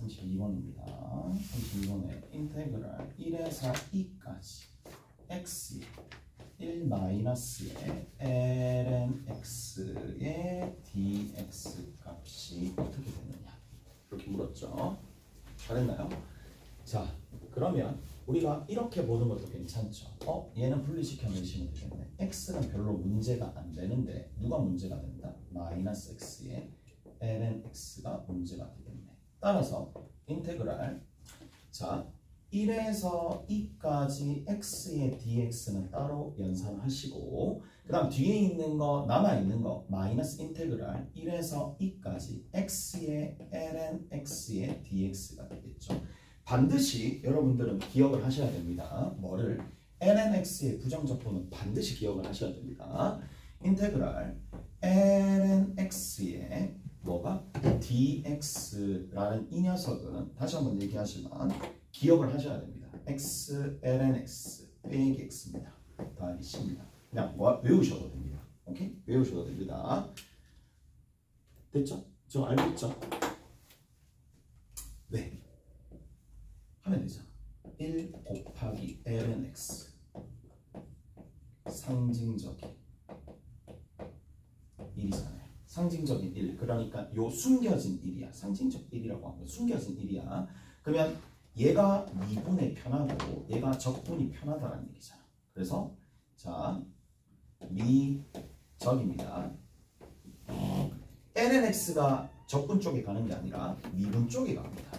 32번입니다. 32번에 인테그랄 1에서 2까지 x의 1-의 ln x의 dx 값이 어떻게 되느냐 이렇게 물었죠. 잘했나요? 자, 그러면 우리가 이렇게 보는 것도 괜찮죠. 얘는 분리시켜 내시면 되겠네. x는 별로 문제가 안 되는데 누가 문제가 된다? 마이너스 x의 ln x가 문제가 되겠네. 따라서 인테그랄, 자 1에서 2까지 x의 dx는 따로 연산하시고, 그 다음 뒤에 있는 거, 남아있는 거 마이너스 인테그랄 1에서 2까지 x의 ln x의 dx가 되겠죠. 반드시 여러분들은 기억을 하셔야 됩니다. 뭐를? ln x의 부정적분은 반드시 기억을 하셔야 됩니다. 인테그랄 ln x의 뭐가? dx라는 이 녀석은 다시 한번 얘기하지만 기억을 하셔야 됩니다. x ln x 빼기 x입니다. 더하기 c입니다. 그냥 외우셔도 됩니다. 오케이? 외우셔도 됩니다. 됐죠? 저 알겠죠? 네. 하면 되잖아. 1 곱하기 ln x 상징적인 1이잖아요. 상징적인 1. 그러니까 요 숨겨진 1이야. 상징적 1이라고 하면 숨겨진 1이야. 그러면 얘가 미분의 편하고 얘가 적분이 편하다는 얘기잖아. 그래서 자 미적입니다. ln x가 적분 쪽에 가는 게 아니라 미분 쪽에 갑니다.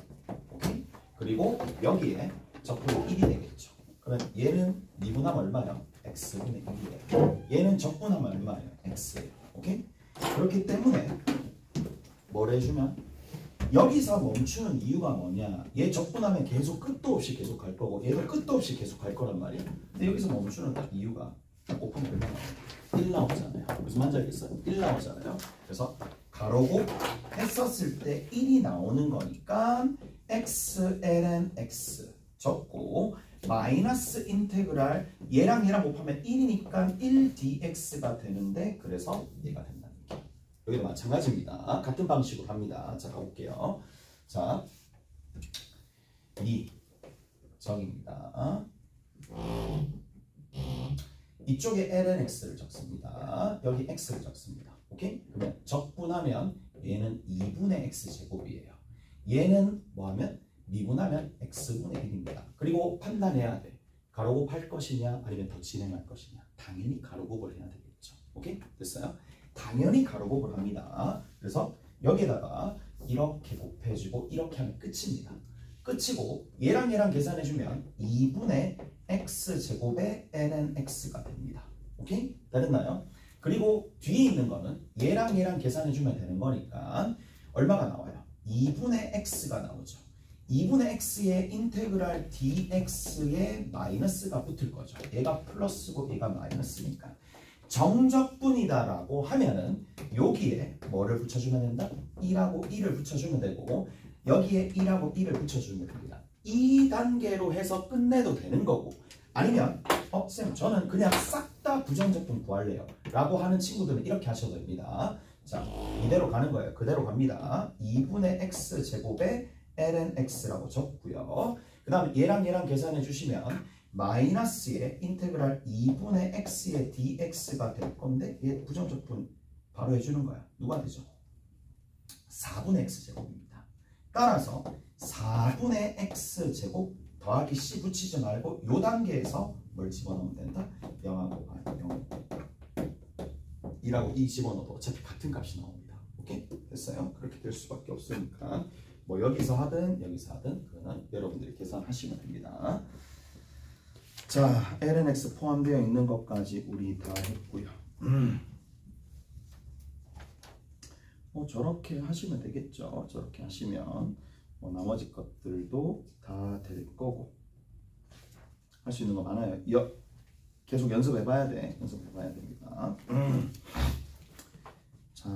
오케이? 그리고 여기에 적분이 1이 되겠죠. 그러면 얘는 미분하면 얼마예요? x분의 1이에요. 얘는 적분하면 얼마예요? x예요. 오케이? 그렇기 때문에 뭘 해주면 여기서 멈추는 이유가 뭐냐? 얘 적분하면 계속 끝도 없이 계속 갈 거고 얘도 끝도 없이 계속 갈 거란 말이야. 근데 여기서 멈추는 딱 이유가 딱 곱하면 얼마나 1 나오잖아요. 무슨 말인지 알겠어요? 1 나오잖아요. 그래서 가로고 했었을 때 1이 나오는 거니까 x ln x 적고 마이너스 인테그랄 얘랑 얘랑 곱하면 1이니까 1 dx가 되는데 그래서 얘가 된다는 얘기예요. 여기도 마찬가지입니다. 같은 방식으로 합니다. 자, 가볼게요. 자, 미적입니다. 이쪽에 ln x를 적습니다. 여기 x를 적습니다. 오케이? 그러면 적분하면 얘는 2분의 x제곱이에요. 얘는 뭐하면? 미분하면 x분의 1입니다. 그리고 판단해야 돼. 가로곱할 것이냐 아니면 더 진행할 것이냐. 당연히 가로곱을 해야 되겠죠. 오케이? 됐어요? 당연히 가로곱을 합니다. 그래서 여기에다가 이렇게 곱해주고 이렇게 하면 끝입니다. 끝이고 얘랑 얘랑 계산해주면 2분의 x제곱의 ln x가 됩니다. 오케이? 다 됐나요? 그리고 뒤에 있는 거는 얘랑 얘랑 계산해주면 되는 거니까 얼마가 나와요? 2분의 x가 나오죠. 2분의 x의 인테그랄 dx에 마이너스가 붙을 거죠. 얘가 플러스고 얘가 마이너스니까. 정적분이다라고 하면은 여기에 뭐를 붙여주면 된다? 1하고 1을 붙여주면 되고 여기에 1하고 1을 붙여주면 됩니다. 2단계로 해서 끝내도 되는 거고 아니면 쌤 저는 그냥 싹 다 부정적분 구할래요 라고 하는 친구들은 이렇게 하셔도 됩니다. 자, 이대로 가는 거예요. 그대로 갑니다. 2분의 x제곱에 ln x라고 적고요. 그 다음에 얘랑 얘랑 계산해 주시면 마이너스의 인테그랄 2분의 x의 dx가 될 건데 얘 부정적분 바로 해주는 거야. 누가 되죠? 4분의 x제곱입니다. 따라서 4분의 x제곱 더하기 c 붙이지 말고 요 단계에서 뭘 집어넣으면 된다? 0하고 0 1하고 2 집어넣어도 어차피 같은 값이 나옵니다. 오케이? 됐어요? 그렇게 될 수밖에 없으니까 뭐 여기서 하든 여기서 하든 그거는 여러분들이 계산하시면 됩니다. 자, ln x 포함되어 있는 것까지 우리 다 했고요. 저렇게 하시면 되겠죠. 저렇게 하시면 뭐 나머지 것들도 다 될 거고 할 수 있는 거 많아요. 계속 연습해봐야 돼. 연습해봐야 됩니다. 자,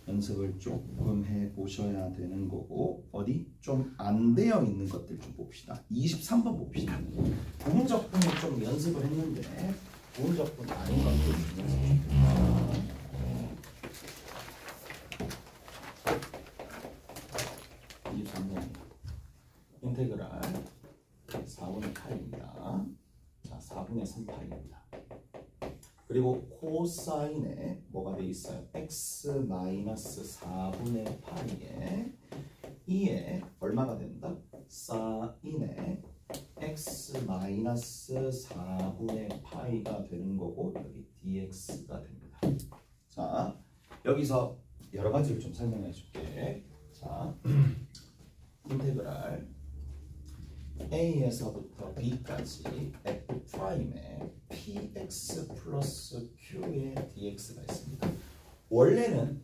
연습을 조금 해보셔야 되는 거고 어디? 좀 안 되어 있는 것들 좀 봅시다. 23번 봅시다. 부분적분을 좀 연습을 했는데 부분적분 아닌 건 보여주면서 23번 인테그랄 4분의 8입니다. 자, 4분의 3파입니다. 그리고 코사인에 뭐가 돼 있어요? x 마이너스 4분의 파이에 2에 얼마가 된다? 사인에 x 마이너스 4분의 파이가 되는 거고 여기 dx가 됩니다. 자, 여기서 여러 가지를 좀 설명해 줄게. 자, 인테그랄 a에서부터 b까지 f'에 px 플러스 q의 dx가 있습니다. 원래는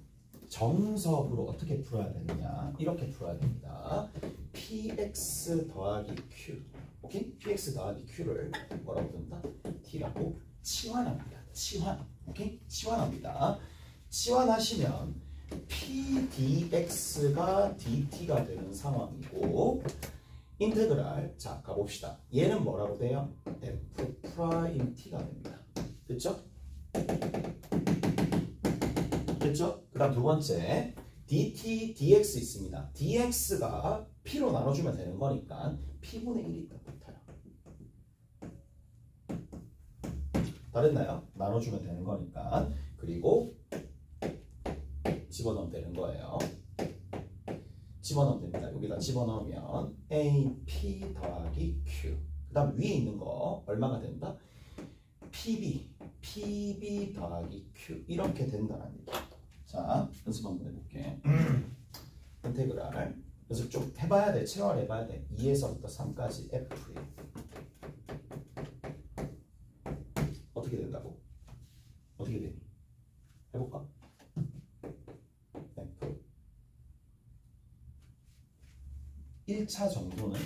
정석으로 어떻게 풀어야 되느냐, 이렇게 풀어야 됩니다. px 더하기 q, 오케이? px 더하기 q를 뭐라고 부른다? t라고 치환합니다. 치환, 오케이? 치환합니다. 치환하시면 p dx가 dt가 되는 상황이고, 인테그랄, 자 가봅시다. 얘는 뭐라고 돼요? f 프라임 t가 됩니다. 됐죠? 됐죠? 그 다음 두 번째 dt, dx 있습니다. dx가 p로 나눠주면 되는 거니까 p분의 1이 딱 붙어요. 다 됐나요? 나눠주면 되는 거니까. 그리고 집어넣으면 되는 거예요. 집어넣으면 됩니다. 여기다 집어넣으면 AP 더하기 Q. 그 다음 위에 있는 거 얼마가 된다? PB 더하기 Q. 이렇게 된다는 얘기. 자, 연습 한번 해볼게. 인테그랄. 연습 좀 해봐야 돼. 체화해봐야 돼. 2에서부터 3까지 F. 어떻게 된다고? 어떻게 되니? 해볼까? F. 1차 정도는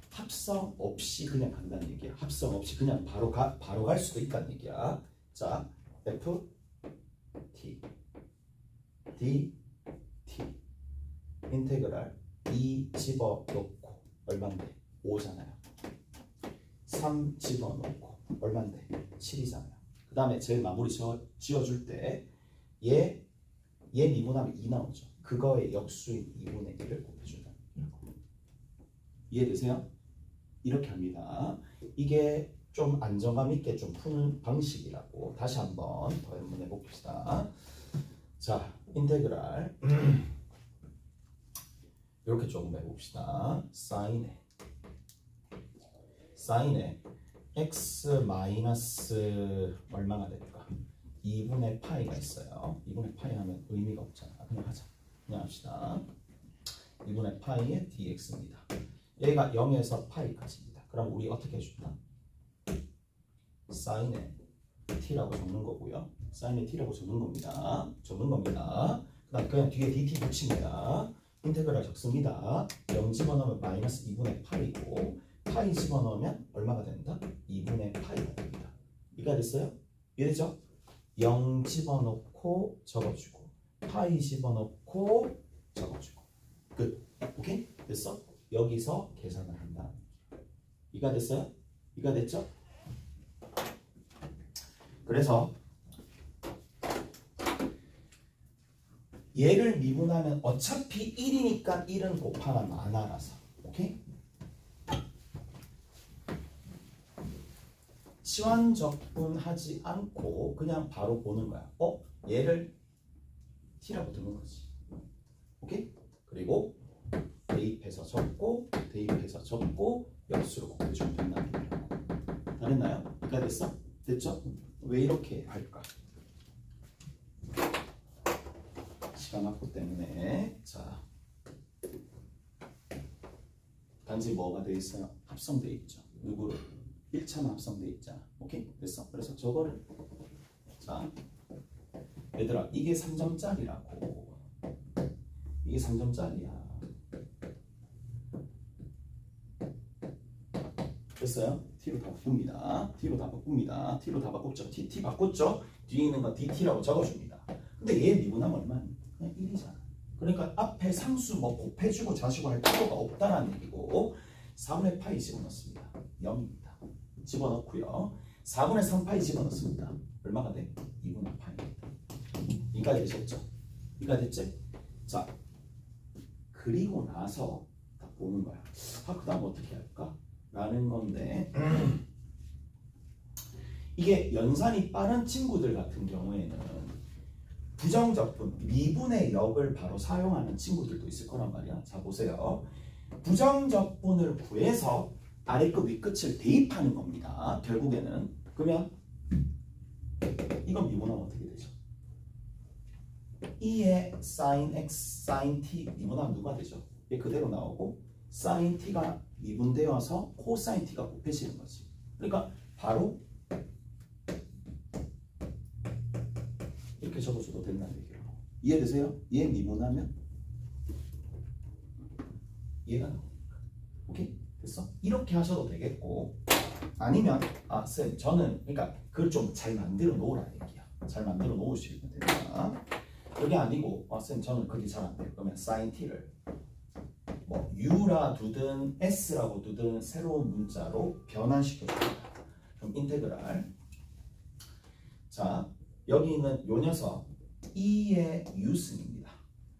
합성 없이 그냥 간다는 얘기야. 합성 없이 그냥 바로 갈 수도 있다는 얘기야. 자, F, T, D, T. 인테그랄 2 집어넣고 얼만데? 5잖아요. 3 집어넣고 얼만데? 7이잖아요. 그 다음에 제일 마무리 지어줄 때 얘 미분하면 2 나오죠. 그거의 역수인 2분의 1을 곱해준다. 이해되세요? 이렇게 합니다. 이게 좀 안정감 있게 좀 푸는 방식이라고. 다시 한번 더 한번 해봅시다. 자, 인테그랄 이렇게 조금 해봅시다. 사인에 x 마이너스 얼마가 될까? 2분의 파이가 있어요. 2분의 파이 하면 의미가 없잖아. 그냥 하자. 그냥 합시다. 2분의 파이의 dx입니다. 얘가 0에서 파이까지입니다. 그럼 우리 어떻게 해준다? 사인에 t라고 적는 거고요. 사인에 t라고 적는 겁니다. 그 다음 그냥 뒤에 dt 붙입니다. 인테그랄 적습니다. 0 집어넣으면 마이너스 2분의 파이고, 파이 집어넣으면 얼마가 된다? 2분의 파이가 됩니다. 이해가 됐어요? 이해되죠? 0 집어넣고 적어주고, 파이 집어넣고 적어주고. 끝. 오케이? 됐어? 여기서 계산을 한다. 이해가 됐어요? 이해가 됐죠? 그래서 얘를 미분하면 어차피 1이니까 1은 곱하나 마나라서. 오케이? 치환적분하지 않고 그냥 바로 보는 거야. 얘를 t라고 두는 거지. 오케이? 그리고 대입해서 적고 역수로 곱해주면 된다는 얘기라고. 다 됐나요? 이해가 됐어? 됐죠? 왜 이렇게 할까? 시간 확보 때문에. 자, 단지 뭐가 돼 있어요? 합성돼 있죠. 누구를? 1차만 합성돼 있잖아. 오케이? 됐어? 그래서 저거를, 자, 얘들아, 이게 3점짜리라고. 이게 3점짜리야. 됐어요? t로 다 바꿉니다. t로 다 바꿨죠? t 바꿨죠? 뒤에 있는 거 dt라고 적어줍니다. 근데 얘 미분하면 얼마니? 그냥 1이잖아. 그러니까 앞에 상수 뭐 곱해주고 자시고 할 필요가 없다는 얘기고, 4분의 파이 집어넣습니다. 0입니다. 집어넣고요. 4분의 3파이 집어넣습니다. 얼마가 돼? 2분의 파이입니다. 이가 되셨죠? 이가 됐지? 자, 그리고 나서 딱 보는 거야. 그 다음 어떻게 할까? 라는 건데 이게 연산이 빠른 친구들 같은 경우에는 부정적분, 미분의 역을 바로 사용하는 친구들도 있을 거란 말이야. 자, 보세요. 부정적분을 구해서 아래끝 위끝을 대입하는 겁니다. 결국에는. 그러면 이건 미분하면 어떻게 되죠? 2의 sin x, sin t 미분하면 누가 되죠? 이게 그대로 나오고 sin t가 미분되어서 코사인 t가 곱해지는 거지. 그러니까 바로 이렇게 적어줘도 된다는 얘기예요. 이해되세요? 얘 미분하면 얘가 나오니까. 오케이? 됐어? 이렇게 하셔도 되겠고 아니면 쌤 저는 그러니까 그걸 좀 잘 만들어 놓으라 얘기야. 잘 만들어 놓으시면 됩니다. 그게 아니고 쌤 저는 그게 잘 안 돼요. 그러면 sin t를 뭐 u라 두든 s라고 두든 새로운 문자로 변환시켜줍니다. 그럼 인테그랄. 자, 여기 있는 요 녀석 2의 u승입니다.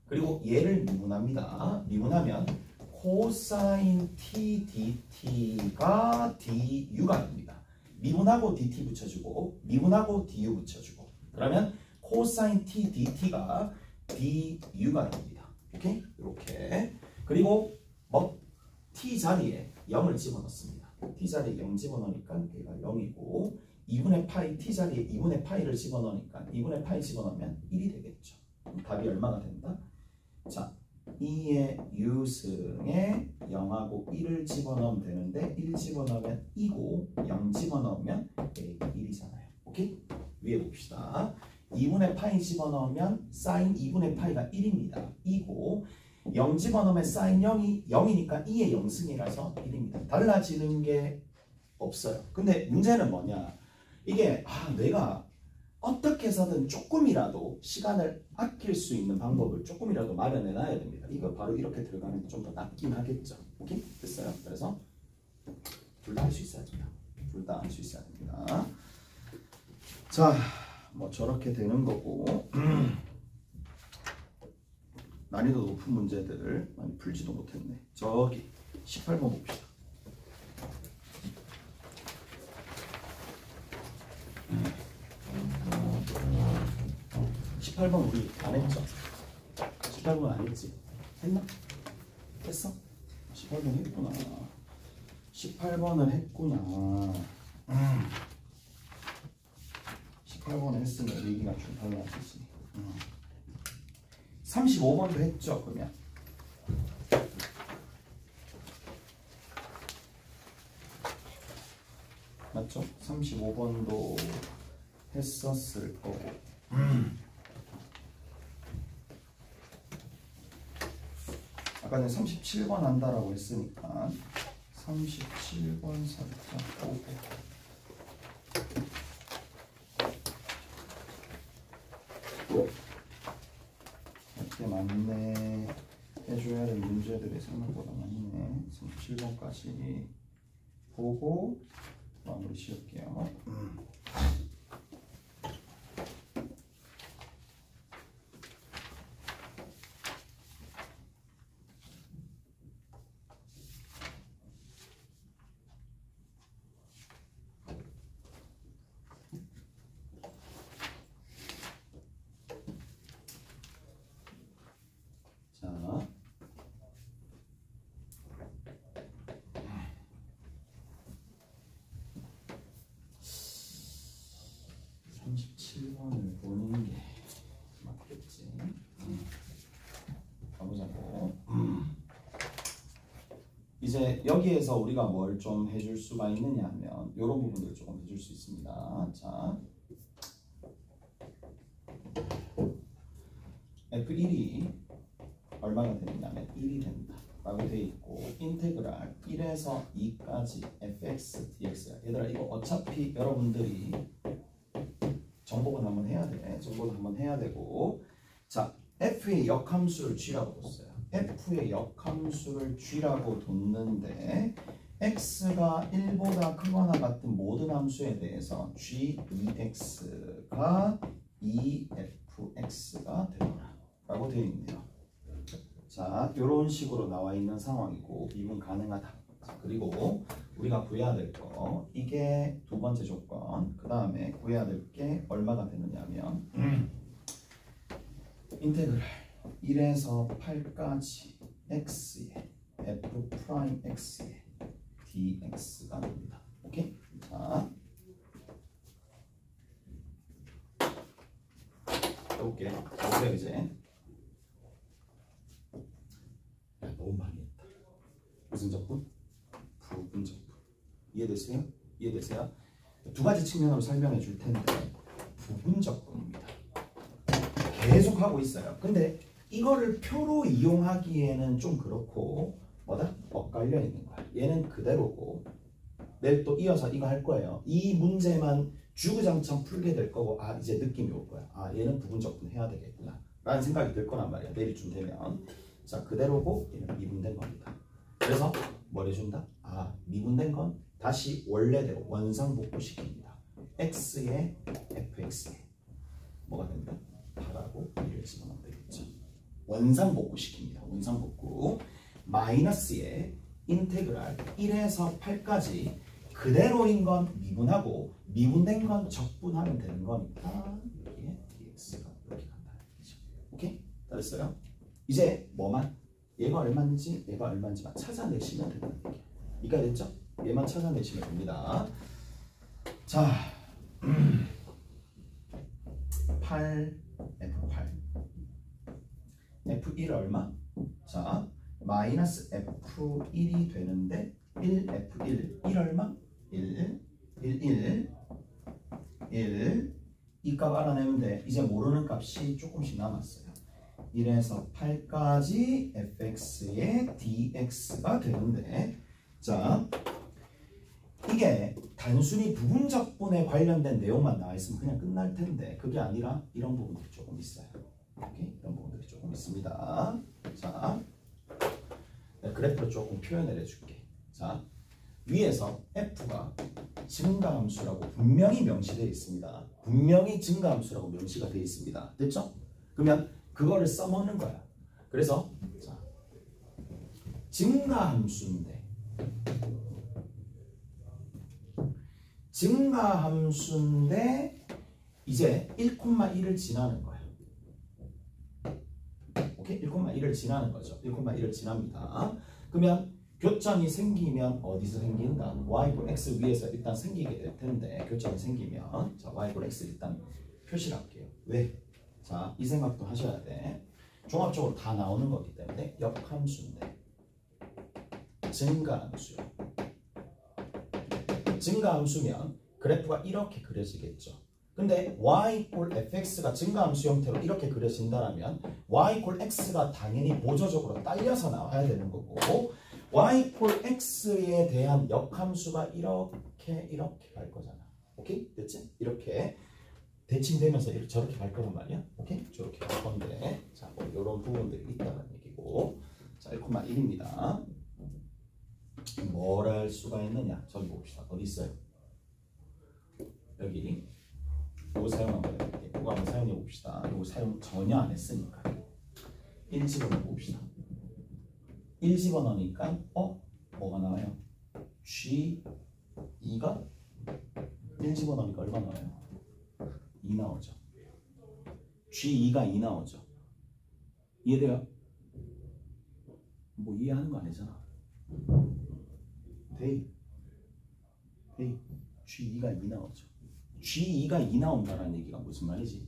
그리고 얘를 미분합니다. 미분하면 코사인 t dt가 du가 됩니다. 미분하고 dt 붙여주고 미분하고 du 붙여주고 그러면 코사인 t dt가 du가 됩니다. 오케이? 이렇게. 그리고 뭐 t 자리에 0을 집어넣습니다. t 자리에 0 집어넣으니까 얘가 0이고 2분의 파이 t 자리에 2분의 파이를 집어넣으니까 2분의 파이 집어넣으면 1이 되겠죠. 답이 얼마가 된다? 자, 2의 u승에 0하고 1을 집어넣으면 되는데 1 집어넣으면 2고 0 집어넣으면 1이잖아요. 오케이? 위에 봅시다. 2분의 파이 집어넣으면 사인 2분의 파이가 1입니다. 2고 0 집어넣으면 사인 0이 0이니까 2의 0승이라서 1입니다. 달라지는 게 없어요. 근데 문제는 뭐냐? 이게 내가 어떻게 해서든 조금이라도 시간을 아낄 수 있는 방법을 조금이라도 마련해 놔야 됩니다. 이거 바로 이렇게 들어가는 게 좀 더 낫긴 하겠죠. 오케이? 됐어요? 그래서 둘 다 할 수 있어야 됩니다. 둘 다 할 수 있어야 됩니다. 자, 뭐 저렇게 되는 거고 난이도 높은 문제들 많이 풀지도 못했네. 저기 18번 봅시다. 18번 우리 안 했죠? 18번 안 했지? 했나? 했어? 18번 했구나. 18번을 했구나. 18번 했으면 얘기가 좀 달라지지. 35번도 했죠, 그러면. 맞죠? 35번도 했었을 거고. 아까 전에 37번 한다라고 했으니까 37번 살짝 보고 이렇게 맞네. 해줘야 될 문제들이 생각보다 많네. 37번까지 보고 마무리 지을게요. 자, 37번을 보는 게 맞겠지. 가보자고. 이제 여기에서 우리가 뭘 좀 해줄 수가 있느냐 하면 이런 부분들 조금 해줄 수 있습니다. 자, F1이 얼마가 되느냐면 1이 된다 라고 되어 있고 인테그랄 1에서 2까지 fx dx야. 얘들아 이거 어차피 여러분들이 정복은 한번 해야 돼. 정복은 한번 해야 되고 자, f의 역함수를 g라고 뒀어요. f의 역함수를 g라고 뒀는데 x가 1보다 크거나 같은 모든 함수에 대해서 g2x가 2fx가 되더라 라고 되어 있네요. 자, 이런 식으로 나와 있는 상황이고 미분 가능하다. 자, 그리고 우리가 구해야 될 거 이게 두 번째 조건. 그 다음에 구해야 될 게 얼마가 되느냐면 인테그랄 1에서 8까지 x에 f 프라임 x에 dx가 됩니다. 오케이? 자, 해볼게요. 보세요 이제. 야, 너무 많이 했다. 무슨 적분? 부분 적분. 이해되세요? 이해되세요? 두 가지 측면으로 설명해 줄 텐데 부분 적분입니다. 계속 하고 있어요. 근데 이거를 표로 이용하기에는 좀 그렇고 뭐다? 엇갈려 있는 거야. 얘는 그대로고 내일 또 이어서 이거 할 거예요. 이 문제만 주구장창 풀게 될 거고 아 이제 느낌이 올 거야. 아 얘는 부분 적분 해야 되겠구나 라는 생각이 들 거란 말이야. 내일쯤 되면. 자 그대로고 얘는 미분된 겁니다. 그래서 뭘 해준다? 아 미분된 건 다시 원래대로 원상복구시킵니다. x에 fx에 뭐가 된다? 8하고 1을 집어넣으면 되겠죠. 원상복구시킵니다. 원상복구. 마이너스에 인테그랄 1에서 8까지 그대로인 건 미분하고 미분된 건 적분하면 되는 거니까 여기에 dx가 이렇게 간다는 얘기죠. 오케이? 다 됐어요? 이제 뭐만? 얘가 얼마인지 얘가 얼마인지만 찾아내시면 된다는 얘기예요. 이해가 됐죠? 얘만 찾아내시면 됩니다. 자 8 F8 F1 얼마? 자 마이너스 F1이 되는데 1 F1 1 얼마? 1 이 값 알아내면 돼. 이제 모르는 값이 조금씩 남았어요. 1에서 8까지 fx의 dx가 되는데 자 이게 단순히 부분적분에 관련된 내용만 나와 있으면 그냥 끝날 텐데 그게 아니라 이런 부분들이 조금 있어요. 오케이? 이런 부분들이 조금 있습니다. 자 그래프로 조금 표현을 해줄게. 자 위에서 f가 증가함수라고 분명히 명시되어 있습니다. 분명히 증가함수라고 명시가 되어 있습니다. 됐죠? 그러면 그거를 써먹는 거야. 그래서 자, 증가함수인데 이제 1,1을 지나는 거야. 오케이? 1,1을 지나는 거죠. 1,1을 지납니다. 그러면 교점이 생기면 어디서 생긴다? y x 위에서 일단 생기게 될 텐데 교점이 생기면 자 y x 일단 표시를 할게요. 왜? 자, 이 생각도 하셔야 돼. 종합적으로 다 나오는 거기 때문에 역함수인데 증가함수요. 증가함수면 그래프가 이렇게 그려지겠죠. 근데 y 꼴 fx가 증가함수 형태로 이렇게 그려진다면 y 꼴 x가 당연히 보조적으로 딸려서 나와야 되는 거고 y 꼴 x에 대한 역함수가 이렇게 갈 거잖아. 오케이? 됐지? 이렇게 대칭되면서 이렇게 저렇게 갈 거란 말이야. 오케이? 저렇게 갈 건데 자, 뭐 이런 부분들이 있다는 얘기고 자, 1,1입니다. 뭘 할 수가 있느냐? 저기 봅시다. 어디 있어요? 여기 이거 사용하면 이거 한번 사용해 봅시다. 이거 사용 전혀 안 했으니까 1 집어넣어 봅시다. 1 집어넣으니까 뭐가 나와요? G2가 1 집어넣으니까 얼마 나와요? 2 나오죠. G2가 2 나오죠. 이해돼요? 뭐 이해하는 거 아니잖아. 데이 G2가 2 나오죠. G2가 2 나온다는 얘기가 무슨 말이지?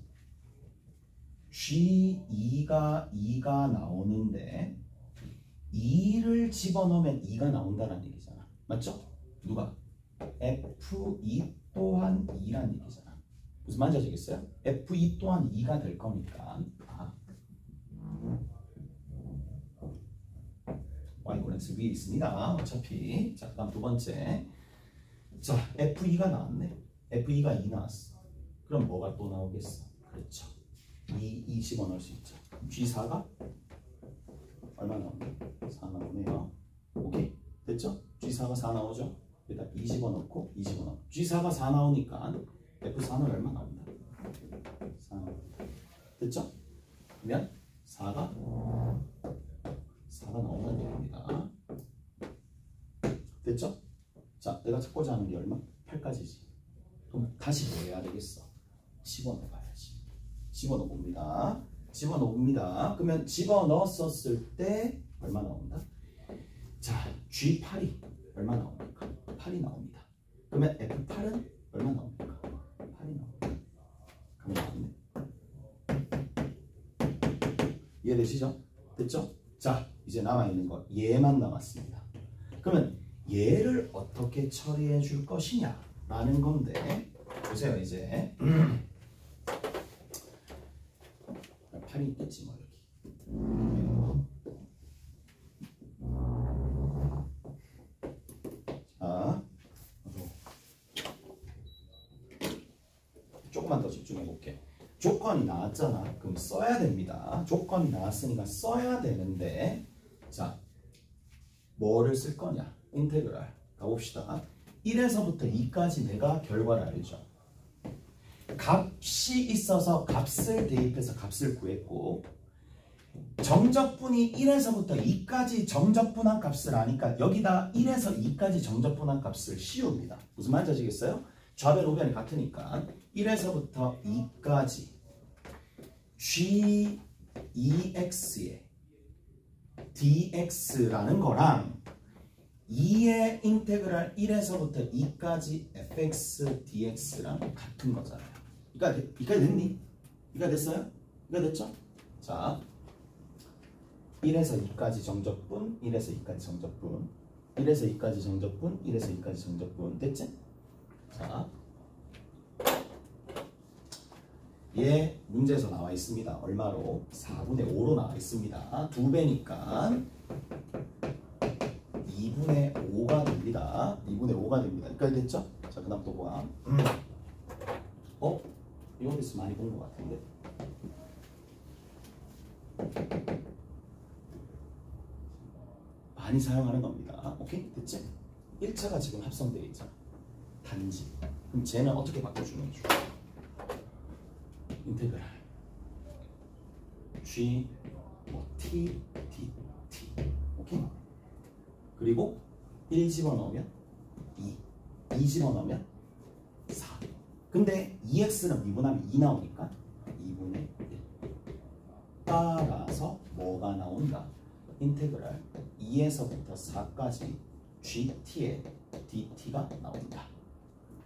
G2가 2가 나오는데 2를 집어넣으면 2가 나온다는 얘기잖아. 맞죠? 누가? F2 또한 2란 얘기잖아. 무슨 말인지 아시겠어요? F2 또한 2가 될 거니까 y는 x 위에 있습니다. 어차피. 자, 그다음 두 번째. 자, F2가 나왔네. F2가 2 나왔어. 그럼 뭐가 또 나오겠어? 그렇죠. 2 집어넣을 수 있죠. G4가 얼마 나오네? 4 나오네요. 오케이? 됐죠? G4가 4 나오죠? 여기다 2 집어넣고 2 집어넣고 G4가 4 나오니까 F4는 얼마 나옵니다? 4 나옵니다. 됐죠? 그러면 4가 나오는 얘기입니다. 됐죠? 자, 내가 찾고자 하는 게 얼마? 8까지지. 그럼 다시 뭐 해야 되겠어? 집어넣어봐야지. 집어넣어봅니다. 집어넣습니다. 그러면 집어넣었을 때 얼마 나온다? 자, G8이 얼마 나옵니까? 8이 나옵니다. 그러면 F8은 얼마 나옵니까? 8이 나옵니다. 그럼 나왔네. 이해되시죠? 됐죠? 자, 이제 남아있는 거 얘만 남았습니다. 그러면 얘를 어떻게 처리해 줄 것이냐 라는 건데 보세요. 이제 8이 있겠지 뭐 여기. 자, 조금만 더 집중해 볼게. 조건이 나왔잖아. 그럼 써야 됩니다. 조건이 나왔으니까 써야 되는데, 자, 뭐를 쓸 거냐? 인테그랄 가봅시다. 1에서부터 2까지 내가 결과를 알죠. 값이 있어서 값을 대입해서 값을 구했고, 정적분이 1에서부터 2까지 정적분한 값을 아니까 여기다 1에서 2까지 정적분한 값을 씌웁니다. 무슨 말인지 아시겠어요? 좌변 우변이 같으니까 1에서부터 2까지 G2x의 dx라는 거랑 2의 인테그랄 1에서부터 2까지 fx dx랑 같은 거잖아요. 이까지 됐니? 이까 됐어요? 이까 됐죠? 자, 1에서 2까지 정적분, 1에서 2까지 정적분, 1에서 2까지 정적분, 1에서 2까지 정적분. 됐지? 자, 얘 문제에서 나와 있습니다. 얼마로? 4분의 5로 나와 있습니다. 2배니까 2분의 5가 됩니다. 2분의 5가 됩니다. 여기까지 됐죠? 자, 그 다음 또 뭐야? 이거 어디서 많이 본 것 같은데? 많이 사용하는 겁니다. 오케이? 됐지? 1차가 지금 합성되어 있잖아. 단지. 그럼 쟤는 어떻게 바꿔주는 줄? 인테그랄 G T dt. 오케이? 그리고 1 집어넣으면 2 집어넣으면 4. 근데 2x는 미분하면 2 나오니까 2분의 1. 따라서 뭐가 나온다? 인테그랄 2에서부터 4까지 GT의 dt가 나온다.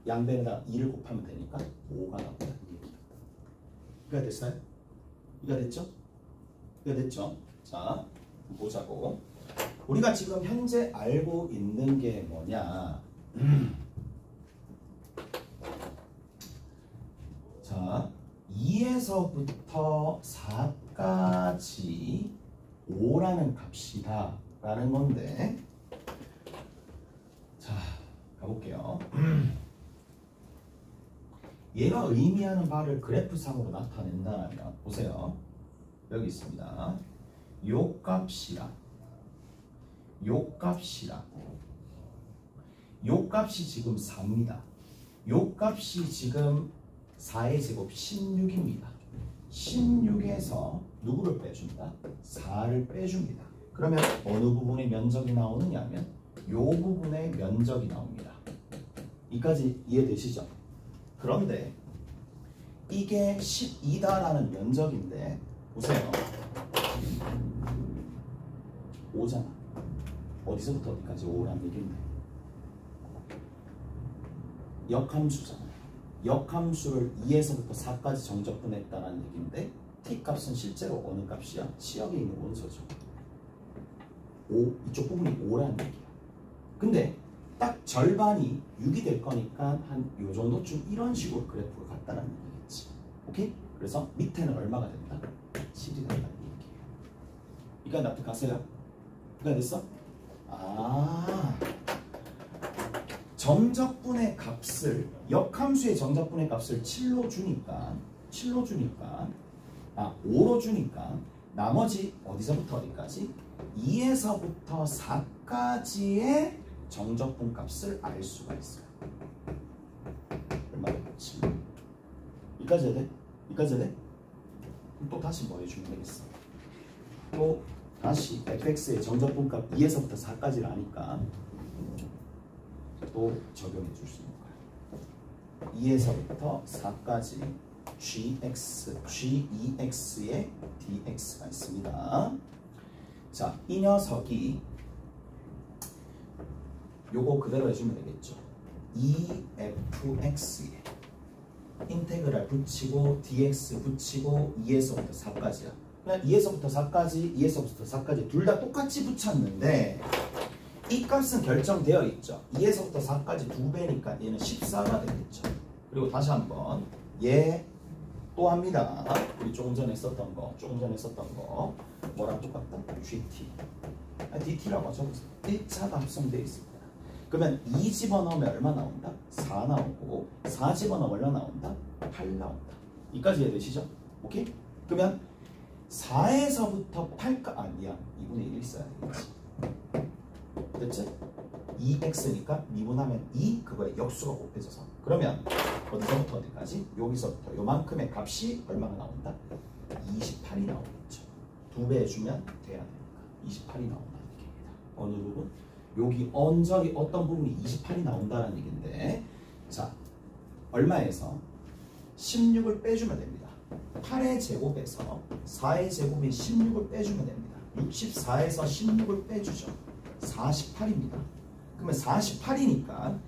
양변에다 2를 곱하면 되니까 5가 나온다. 이해가 됐어요? 이해가 됐죠? 이해가 됐죠? 자, 보자고. 우리가 지금 현재 알고 있는 게 뭐냐? 자, 2에서부터 4까지 5라는 값이다 라는 건데, 자, 가볼게요. 얘가 의미하는 바를 그래프상으로 나타낸다면 보세요. 여기 있습니다. 요 값이랑 요 값이 지금 4입니다. 요 값이 지금 4의 제곱 16입니다. 16에서 누구를 빼준다? 4를 빼줍니다. 그러면 어느 부분의 면적이 나오느냐 하면 요 부분의 면적이 나옵니다. 이까지 이해되시죠? 그런데 이게 12다라는 면적인데 보세요. 5잖아. 어디서부터 어디까지 5라는 얘기인데 역함수잖아요. 역함수를 2에서부터 4까지 정적분했다라는 얘기인데 t값은 실제로 어느 값이야? 치역에 있는 원소죠. 5, 이쪽 부분이 5라는 얘기야. 근데 딱 절반이 6이 될 거니까 한 요 정도쯤 이런 식으로 그래프가 같다는 얘기겠지. 오케이? 그래서 밑에는 얼마가 된다? 7이 된다는 얘기예요. 이까 납득하세요? 이까 됐어? 정적분의 값을 역함수의 정적분의 값을 7로 주니까 5로 주니까 나머지 어디서부터 어디까지? 2에서부터 4가지의 정적분 값을 알 수가 있어요. 얼마나 그렇지? 여기까지 해야 돼? 여기까지 해야 돼? 그럼 또 다시 뭐 해주면 되겠어? 또 다시 fx의 정적분 값 2에서부터 4까지를 아니까 또 적용해 줄 수 있는 거야. 2에서부터 4까지 g2x의 dx가 있습니다. 자, 이 녀석이 요거 그대로 해주면 되겠죠. 2fx에 인테그랄 붙이고 dx 붙이고 2에서부터 4까지야. 그냥 2에서부터 4까지, 2에서부터 4까지 둘 다 똑같이 붙였는데 이 값은 결정되어 있죠. 2에서부터 4까지 2배니까 얘는 14가 되겠죠. 그리고 다시 한번 얘 또 합니다. 우리 조금 전에 썼던 거, 뭐랑 똑같다? GT. DT라고 적었어요. 1차가 합성되어 있습니다. 그러면 2 집어넣으면 얼마 나온다? 4 나오고 4 집어넣으면 얼마 나온다? 8 나온다. 이까지 이해되시죠? 오케이? 그러면 4에서부터 8까 미안 2분의 1 써야 되겠지. 됐지? 2x니까 미분하면 2 그거에 역수가 곱해져서 그러면 어디서부터 어디까지? 여기서부터 요만큼의 값이 얼마가 나온다? 28이 나오겠죠. 2배 해주면 돼야 되니까 28이 나온다는 얘기입니다. 어느 부분? 여기 언저리 어떤 부분이 28이 나온다는 얘기인데 자 얼마에서 16을 빼주면 됩니다. 8의 제곱에서 4의 제곱인 16을 빼주면 됩니다. 64에서 16을 빼주죠. 48입니다. 그러면 48이니까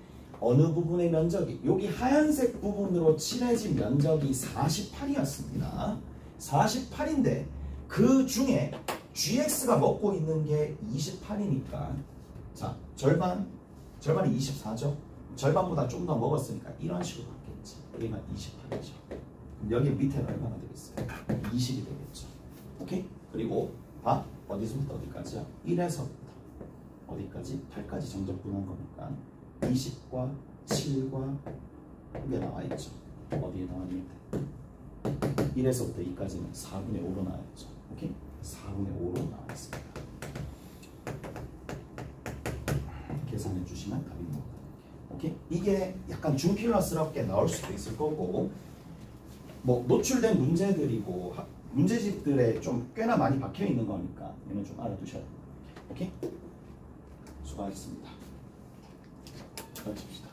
어느 부분의 면적이 여기 하얀색 부분으로 칠해진 면적이 48이었습니다. 48인데 그 중에 gx가 먹고 있는 게 28이니까 자 절반이 24죠. 절반보다 좀 더 먹었으니까 이런 식으로 바뀌겠지. 여기가 28이죠. 그럼 여기 밑에는 얼마나 되겠어요? 20이 되겠죠. 오케이? 그리고 다 어디서부터 어디까지야? 1에서부터 어디까지? 8까지 정적분한 거니까 20과 7과 이게 나와 있죠. 어디에 나와 있는데? 1에서부터 2까지는 4분의 5로 나와 있죠. 오케이? 4분의 5로 나와 있습니다. 계산해 주시면 답이 나옵니다. 오케이? 이게 약간 준필러스럽게 나올 수도 있을 거고 뭐 노출된 문제들이고 문제집들에 좀 꽤나 많이 박혀 있는 거니까 얘는 좀 알아두셔야 됩니다. 오케이? 수고하셨습니다. 마칩시다.